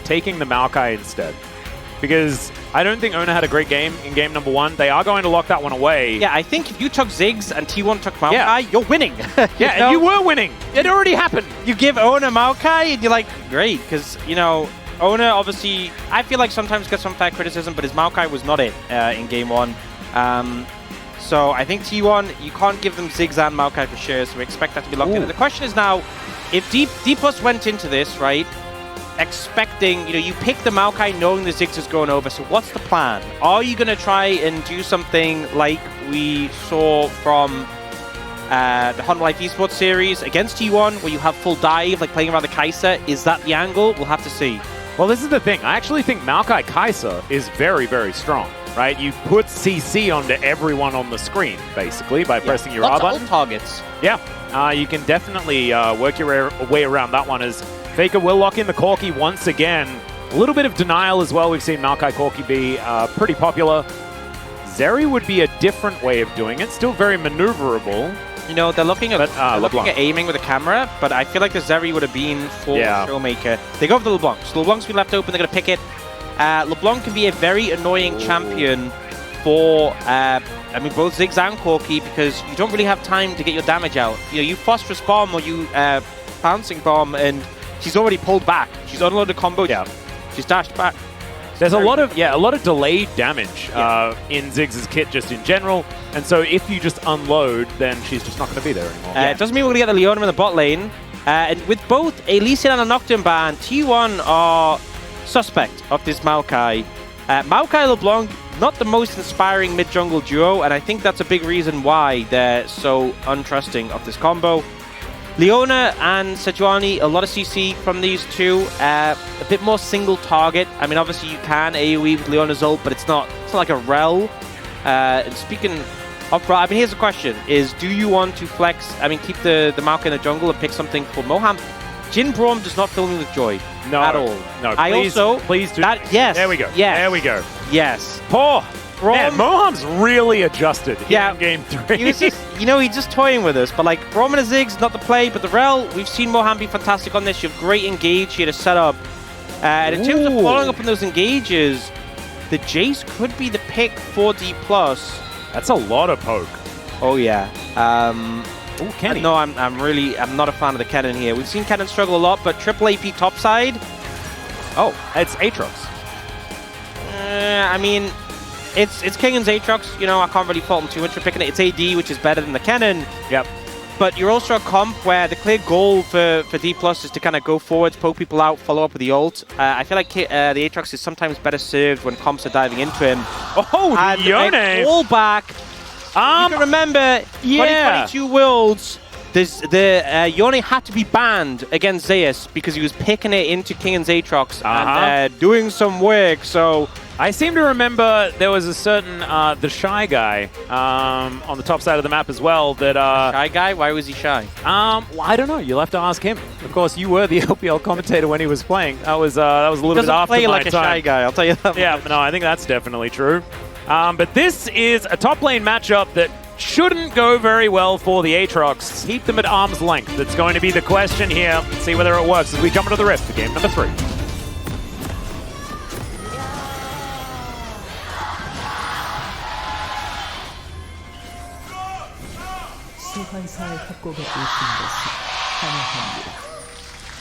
taking the Maokai instead. Because I don't think Ona had a great game in game number 1. They are going to lock that one away. Yeah, I think if you took Ziggs and T1 took Maokai, you're winning. Yeah, and you were winning. It already happened. You give Ona Maokai, and you're like, great, because, you know, Ona obviously, I feel like sometimes gets some fair criticism, but his Maokai was not it in game 1. So I think T1, you can't give them Ziggs and Maokai for sure, so we expect that to be locked in. And the question is now, if DPLUS went into this, right, expecting, you know, you pick the Maokai knowing the Ziggs is going over, so what's the plan? Are you going to try and do something like we saw from the Hunt Life Esports series against T1, where you have full dive, like playing around the Kai'Sa? Is that the angle? We'll have to see. Well, this is the thing. I actually think Maokai Kai'Sa is very, very strong, right? You put CC onto everyone on the screen, basically, by pressing your R button. Lots of targets. Yeah, you can definitely work your way around that one, as Faker will lock in the Corki once again. A little bit of denial as well. We've seen Maokai Corki be pretty popular. Zeri would be a different way of doing it. Still very maneuverable. You know, they're looking at aiming with a camera, but I feel like the Zeri would have been for Showmaker. They go for the LeBlanc. So LeBlanc's been left open. They're going to pick it. LeBlanc can be a very annoying champion for, I mean, both Ziggs and Corki, because you don't really have time to get your damage out. You know, you Phosphorus Bomb or you Bouncing Bomb, and she's already pulled back. She's unloaded a combo. Yeah. She's dashed back. There's a lot of delayed damage in Ziggs' kit just in general, and so if you just unload, then she's just not going to be there anymore. It doesn't mean we're going to get the Leona in the bot lane. And with both a Lee Sin and a Nocturne ban, T1 are suspect of this Maokai. Maokai LeBlanc, not the most inspiring mid-jungle duo, and I think that's a big reason why they're so untrusting of this combo. Leona and Sejuani, a lot of CC from these two. A bit more single target. I mean, obviously you can AoE with Leona's ult, but it's not like a rel. And speaking of, I mean, here's the question: is do you want to flex? I mean, keep the Maokai in the jungle and pick something for Moham? Jin Braum does not fill me with joy at all. No, please do. Yes. There we go. Yes. There we go. Yes. Poor. Man, Moham's really adjusted in Game 3. He was just, you know, he's just toying with us. But like, Roman and Ziggs, not the play, but the rel, we've seen Moham be fantastic on this. You have great engage here to set up. And in terms of following up on those engages, the Jace could be the pick for DPLUS. That's a lot of poke. Oh, yeah. Oh, Kenny. No, I'm not a fan of the Kennen here. We've seen Kennen struggle a lot, but triple AP topside. Oh, it's Aatrox. I mean, it's King and Aatrox. You know, I can't really fault him too much for picking it. It's AD, which is better than the Kennen. Yep. But you're also a comp where the clear goal for DPLUS is to kind of go forwards, poke people out, follow up with the ult. I feel like the Aatrox is sometimes better served when comps are diving into him. Oh, and Yone! All back. You can remember 2022 Worlds. Yone had to be banned against Zeus because he was picking it into King and Aatrox and doing some work. So I seem to remember there was a certain the shy guy on the top side of the map as well. That shy guy? Why was he shy? Well, I don't know. You'll have to ask him. Of course, you were the LPL commentator when he was playing. That was a little bit after my time. Doesn't play like a shy guy. I'll tell you that. Yeah, no, I think that's definitely true. But this is a top lane matchup that shouldn't go very well for the Aatrox. Keep them at arm's length. That's going to be the question here. Let's see whether it works as we come into the Rift for game number 3.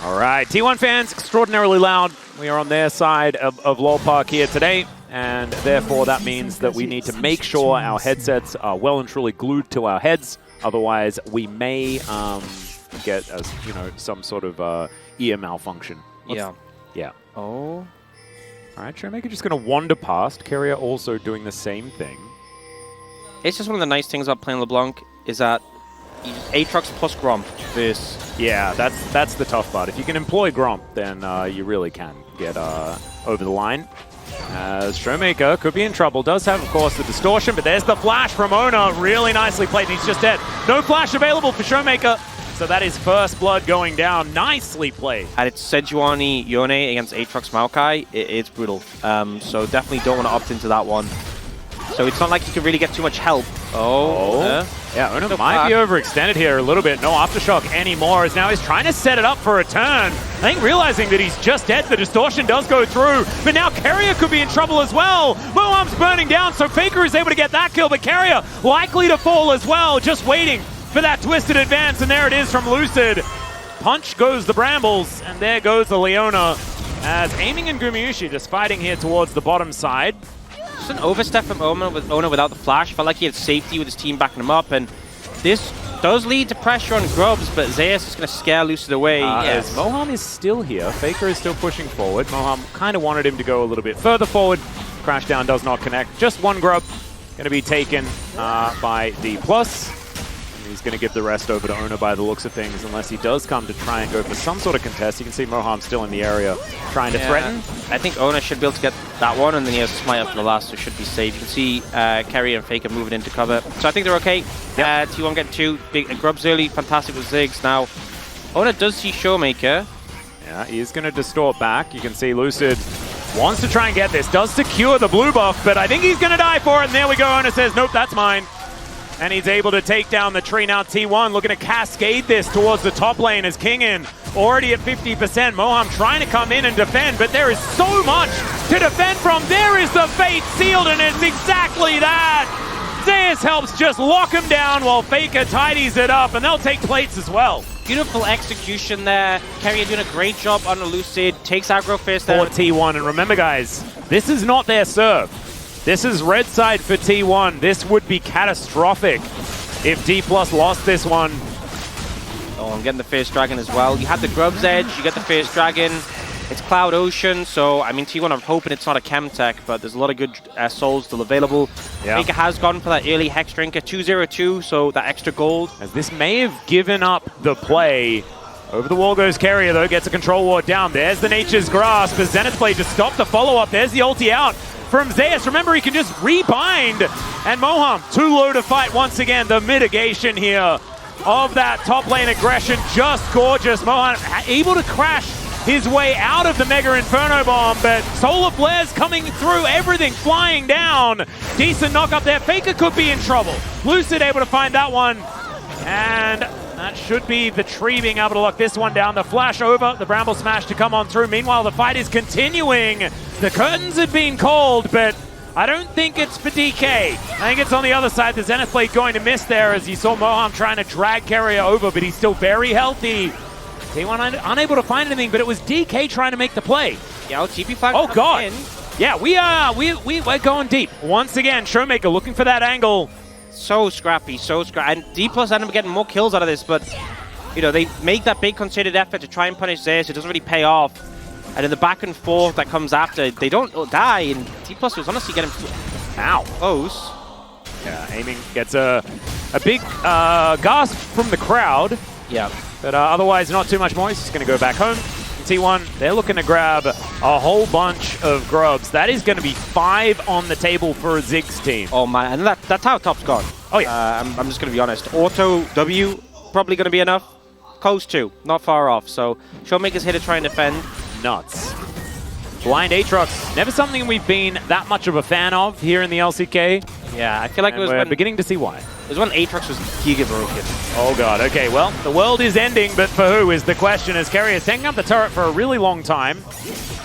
All right, T1 fans, extraordinarily loud. We are on their side of LoL Park here today, and therefore that means that we need to make sure our headsets are well and truly glued to our heads. Otherwise, we may get some sort of ear malfunction. Yeah. Oh. All right, Showmaker just going to wander past. Carrier also doing the same thing. It's just one of the nice things about playing LeBlanc is that Aatrox plus Gromp versus... Yeah, that's the tough part. If you can employ Gromp, then you really can get over the line. As Showmaker could be in trouble. Does have, of course, the distortion, but there's the flash from Ona. Really nicely played, and he's just dead. No flash available for Showmaker. So that is first blood going down. Nicely played. And it's Sejuani Yone against Aatrox Maokai. It's brutal. So definitely don't want to opt into that one. So it's not like you can really get too much help. Yeah, Ona might be overextended here a little bit. No Aftershock anymore, as now he's trying to set it up for a turn. I think realizing that he's just dead, the distortion does go through, but now Carrier could be in trouble as well. Moham's burning down, so Faker is able to get that kill, but Carrier likely to fall as well, just waiting for that twisted advance, and there it is from Lucid. Punch goes the Brambles, and there goes the Leona, as Aiming and Gumayushi just fighting here towards the bottom side. Just an overstep from Ona without the flash. Felt like he had safety with his team backing him up, and this does lead to pressure on Grubs, but Zeus is going to scare Lucid away. Yes. Moham is still here. Faker is still pushing forward. Moham kind of wanted him to go a little bit further forward. Crashdown does not connect. Just one Grub going to be taken by DPLUS. He's going to give the rest over to Ona by the looks of things, unless he does come to try and go for some sort of contest. You can see Moham still in the area trying to threaten. I think Ona should be able to get that one, and then he has Smite up for the last, so should be safe. You can see Carrier and Faker moving into cover. So I think they're okay. Yep. T1 getting 2. Big Grubs early, fantastic with Ziggs. Now, Ona does see Showmaker. Yeah, he's going to distort back. You can see Lucid wants to try and get this. Does secure the blue buff, but I think he's going to die for it. And there we go. Ona says, nope, that's mine. And he's able to take down the tree. Now T1 looking to cascade this towards the top lane as Kingin already at 50%. Moham trying to come in and defend, but there is so much to defend from. There is the fate sealed, and it's exactly that. Zeus helps just lock him down while Faker tidies it up, and they'll take plates as well. Beautiful execution there. Carrier doing a great job on the Lucid. Takes aggro first for T1. And remember, guys, this is not their serve. This is red side for T1. This would be catastrophic if DPLUS lost this one. Oh, I'm getting the first dragon as well. You have the Grub's Edge, you get the first dragon. It's Cloud Ocean, so I mean T1, I'm hoping it's not a Chemtech, but there's a lot of good souls still available. Yeah. Faker has gone for that early Hex Drinker, 202, so that extra gold. As this may have given up the play. Over the wall goes Carrier, though, gets a control ward down. There's the Nature's Grasp. The Zenith Blade to stop the follow-up. There's the ulti out from Zeus. Remember, he can just rebind. And Moham, too low to fight once again. The mitigation here of that top lane aggression, just gorgeous. Moham able to crash his way out of the Mega Inferno Bomb, but Solar Flares coming through, everything flying down. Decent knock up there. Faker could be in trouble. Lucid able to find that one. And that should be the tree being able to lock this one down. The flash over, the Bramble Smash to come on through. Meanwhile, the fight is continuing. The curtains had been called, but I don't think it's for DK. I think it's on the other side. The Zenith Blade going to miss there as you saw Moham trying to drag Carrier over, but he's still very healthy. T1 unable to find anything, but it was DK trying to make the play. Yeah, TP flag. Oh, God. In. Yeah, we're going deep. Once again, Showmaker looking for that angle. So scrappy, so scrappy. And DPLUS ended up getting more kills out of this, but, you know, they make that big concerted effort to try and punish Zeus. It doesn't really pay off. And in the back and forth that comes after, they don't die, and DPLUS was honestly getting close. Yeah, Aiming gets a big gasp from the crowd. Yeah. But otherwise, not too much more. He's just going to go back home. T1, they're looking to grab a whole bunch of Grubs. That is going to be 5 on the table for a Ziggs team. Oh, man. And that's how top's gone. Oh, yeah. I'm just going to be honest. Auto W, probably going to be enough. Close to. Not far off. So, Showmaker's here to try and defend. Nuts. Blind Aatrox, never something we've been that much of a fan of here in the LCK. Yeah, I feel like we're beginning to see why. It was when Aatrox was giga broken. Oh god, okay, well, the world is ending, but for who is the question, as Carrier's taking up the turret for a really long time.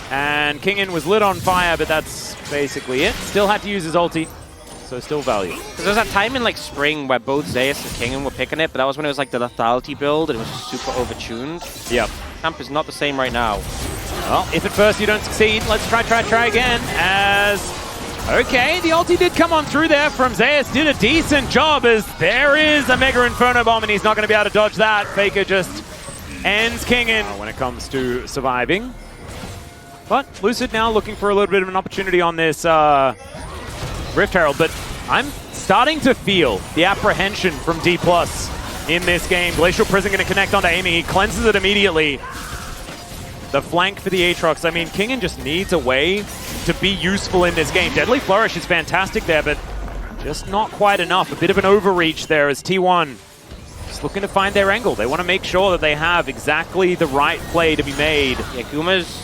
And Kingin was lit on fire, but that's basically it. Still had to use his ulti, so still value. There was that time in like spring where both Zeus and Kingin were picking it, but that was when it was like the lethality build, and it was super overtuned. Yep. Camp is not the same right now. Well, if at first you don't succeed, let's try again, as... Okay, the ulti did come on through there from Zeus, did a decent job as there is a Mega Inferno Bomb and he's not going to be able to dodge that. Faker just ends Kingin when it comes to surviving. But Lucid now looking for a little bit of an opportunity on this Rift Herald, but I'm starting to feel the apprehension from DPLUS in this game. Glacial Prison going to connect onto Aiming, he cleanses it immediately. The flank for the Aatrox. I mean, Kingin just needs a way to be useful in this game. Deadly Flourish is fantastic there, but just not quite enough. A bit of an overreach there as T1 just looking to find their angle. They want to make sure that they have exactly the right play to be made. Yeah, Guma's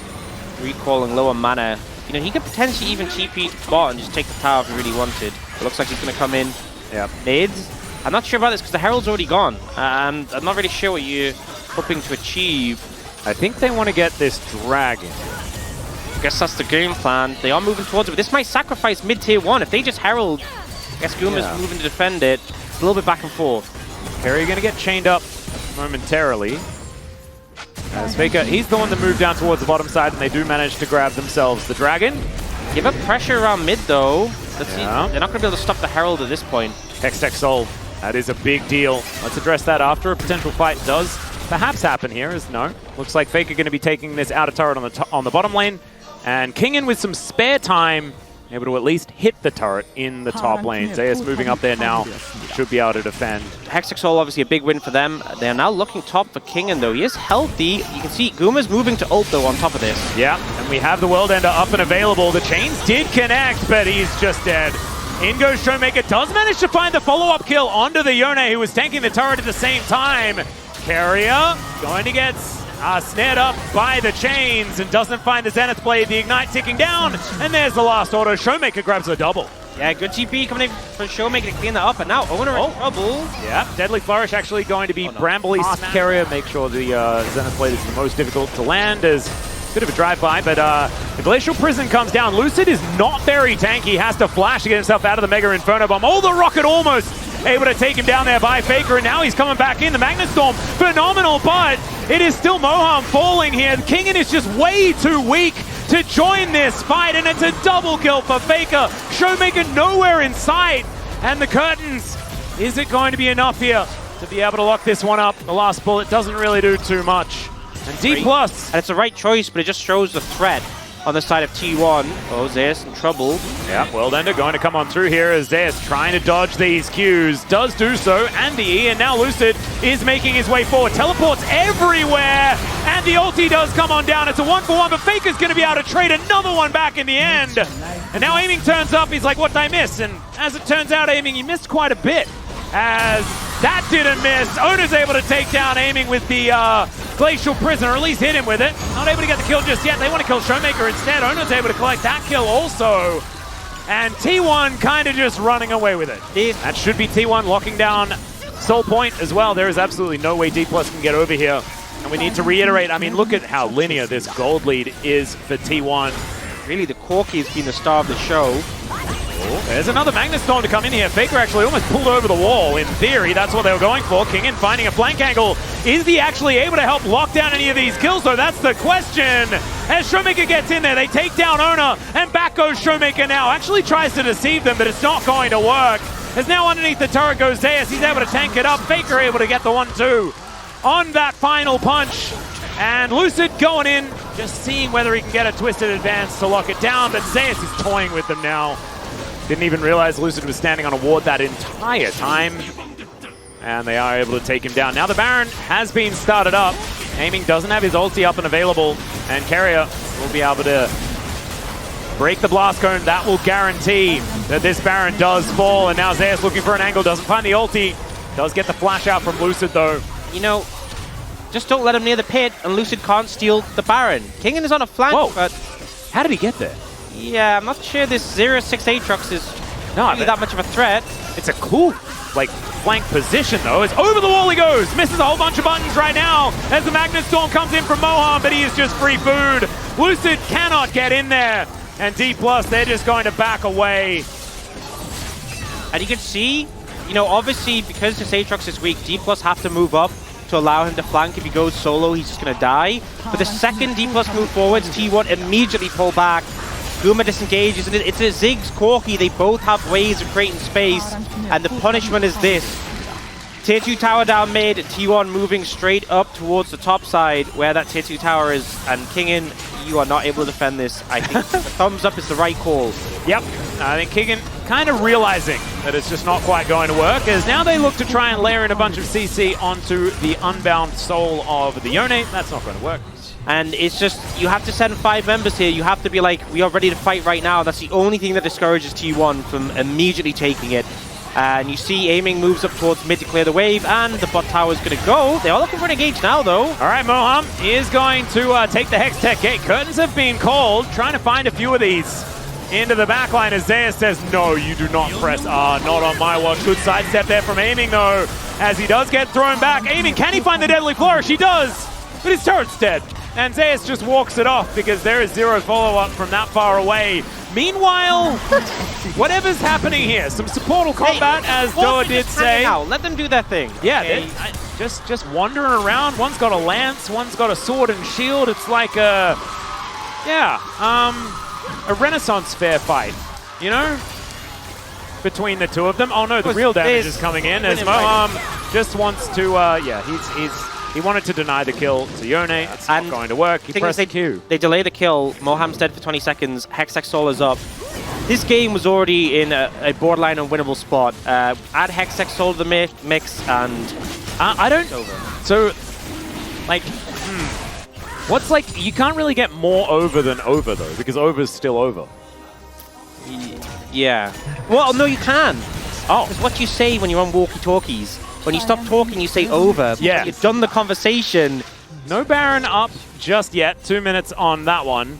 recalling lower mana. You know, he could potentially even TP bot and just take the tower if he really wanted. It looks like he's going to come in mid. I'm not sure about this because the Herald's already gone. I'm not really sure what you're hoping to achieve. I think they want to get this dragon. I guess that's the game plan. They are moving towards it, but this might sacrifice mid-tier 1. If they just herald, I guess Guma's moving to defend it. It's a little bit back and forth. Carrier going to get chained up momentarily. As FAKER, he's the one that moved down towards the bottom side, and they do manage to grab themselves the dragon. Give up pressure around mid, though. Let's see. They're not going to be able to stop the herald at this point. Hextech sold. That is a big deal. Let's address that after a potential fight does perhaps happen here. As no, looks like FAKER going to be taking this outer turret on the bottom lane. And Kingen with some spare time, able to at least hit the turret in the top lane. Zeus moving up there now, should be able to defend. Hextech Soul, obviously a big win for them. They're now looking top for Kingen, though. He is healthy. You can see Guma's moving to ult, though, on top of this. Yeah, and we have the World Ender up and available. The chains did connect, but he's just dead. In goes Showmaker, does manage to find the follow-up kill onto the Yone, who was tanking the turret at the same time. Carrier going to get snared up by the chains and doesn't find the Zenith Blade. The Ignite ticking down, and there's the last auto. Showmaker grabs a double. Yeah, good TP coming in for Showmaker to clean that up, and now Owner in trouble. Yeah, Deadly Flourish actually going to be brambly past Carrier. Make sure the Zenith Blade is the most difficult to land, as a bit of a drive-by, but the Glacial Prison comes down. Lucid is not very tanky, has to flash to get himself out of the Mega Inferno Bomb. Oh, the Rocket almost able to take him down there by FAKER, and now he's coming back in. The Magnet Storm, phenomenal, but it is still Moham falling here. Kingen is just way too weak to join this fight, and it's a double kill for FAKER. Showmaker nowhere in sight, and the curtains. Is it going to be enough here to be able to lock this one up? The last bullet doesn't really do too much. And DPLUS. And it's the right choice, but it just shows the threat on the side of T1. Oh, Zeus in trouble. Yeah, World Ender going to come on through here as Zeus trying to dodge these Qs. Does do so, and the E, and now Lucid is making his way forward. Teleports everywhere, and the ulti does come on down. It's a 1-for-1, but FAKER's going to be able to trade another one back in the end. And now Aiming turns up. He's like, what did I miss? And as it turns out, Aiming, he missed quite a bit. As that didn't miss. Owner's able to take down Aiming with the Glacial Prison, or at least hit him with it. Not able to get the kill just yet. They want to kill Showmaker instead. Owner's able to collect that kill also. And T1 kind of just running away with it. That should be T1 locking down Soul Point as well. There is absolutely no way DPLUS can get over here. And we need to reiterate, I mean, look at how linear this gold lead is for T1. Really, the Corki has been the star of the show. There's another Magnet Storm to come in here. FAKER actually almost pulled over the wall. In theory, that's what they were going for. Kingen finding a flank angle. Is he actually able to help lock down any of these kills, though? That's the question. As Showmaker gets in there, they take down Owner, and back goes Showmaker now. Actually tries to deceive them, but it's not going to work. As now underneath the turret goes Zeus. He's able to tank it up. FAKER able to get the 1-2 on that final punch. And Lucid going in, just seeing whether he can get a Twisted Advance to lock it down, but Zeus is toying with them now. Didn't even realize Lucid was standing on a ward that entire time. And they are able to take him down. Now the Baron has been started up. Aiming doesn't have his ulti up and available. And Carrier will be able to break the Blast Cone. That will guarantee that this Baron does fall. And now Zeus looking for an angle. Doesn't find the ulti. Does get the flash out from Lucid though. You know, just don't let him near the pit and Lucid can't steal the Baron. Kingen is on a flank. Whoa. But how did he get there? Yeah, I'm not sure this 0-6 Aatrox is really that much of a threat. It's a cool, like, flank position, though. As over the wall he goes. Misses a whole bunch of buttons right now as the Magnet Storm comes in from Moham, but he is just free food. Lucid cannot get in there. And DPLUS, they're just going to back away. And you can see, you know, obviously, because this Aatrox is weak, DPLUS have to move up to allow him to flank. If he goes solo, he's just going to die. But the second DPLUS move forwards, T1 immediately pull back. Guma disengages, and it's a Ziggs Corki. They both have ways of creating space, and the punishment is this. Tier 2 tower down mid, T1 moving straight up towards the top side where that Tier 2 tower is, and Kingen, you are not able to defend this. I think the thumbs up is the right call. Yep, I think Kingen kind of realizing that it's just not quite going to work, as now they look to try and layer in a bunch of CC onto the unbound soul of the Yone. That's not going to work. And it's just, you have to send 5 members here. You have to be like, we are ready to fight right now. That's the only thing that discourages T1 from immediately taking it. And you see Aiming moves up towards mid to clear the wave, and the bot tower is going to go. They are looking for an engage now, though. All right, Moham is going to take the Hextech gate. Curtains have been called, trying to find a few of these into the backline as Zeus says, no, you do not press R, not on my watch. Good sidestep there from Aiming, though, as he does get thrown back. Aiming, can he find the Deadly Flourish? He does. but his turret's dead. And Zeus just walks it off because there is zero follow-up from that far away. Meanwhile, whatever's happening here, some supportal combat, as Doa did say. Let them do their thing. Yeah, just wandering around. One's got a lance, one's got a sword and shield. It's like a Renaissance fair fight, you know? Between the two of them. Oh no, the real damage is coming in as Moham just wants to, he wanted to deny the kill to Yone. It's not going to work. He pressed Q. They delay the kill. Moham's dead for 20 seconds. Hextech Soul is up. This game was already in a borderline unwinnable spot. Add Hextech Soul to the mix and I don't... So, like, what's like... You can't really get more over than over, though, because over's still over. Yeah. Well, no, you can. Oh. It's what you say when you're on walkie-talkies. When you stop talking, you say over. Yeah. You've done the conversation. No Baron up just yet. 2 minutes on that one.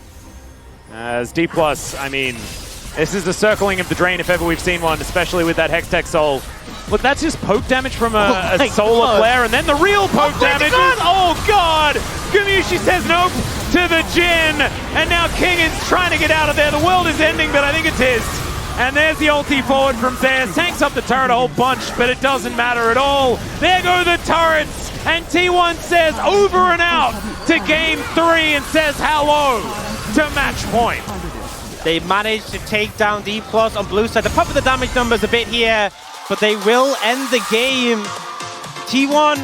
As DPLUS, I mean, this is the circling of the drain if ever we've seen one, especially with that Hextech Soul. Look, that's just poke damage from a solar flare, and then the real poke damage is... Oh, God! Gamushi says nope to the Jin, and now King is trying to get out of there. The world is ending, but I think it's his. And there's the ulti forward from Zeus. Tanks up the turret a whole bunch, but it doesn't matter at all. There go the turrets, and T1 says over and out to game 3 and says hello to match point. They managed to take down DPLUS on blue side. They're pumping the damage numbers a bit here, but they will end the game. T1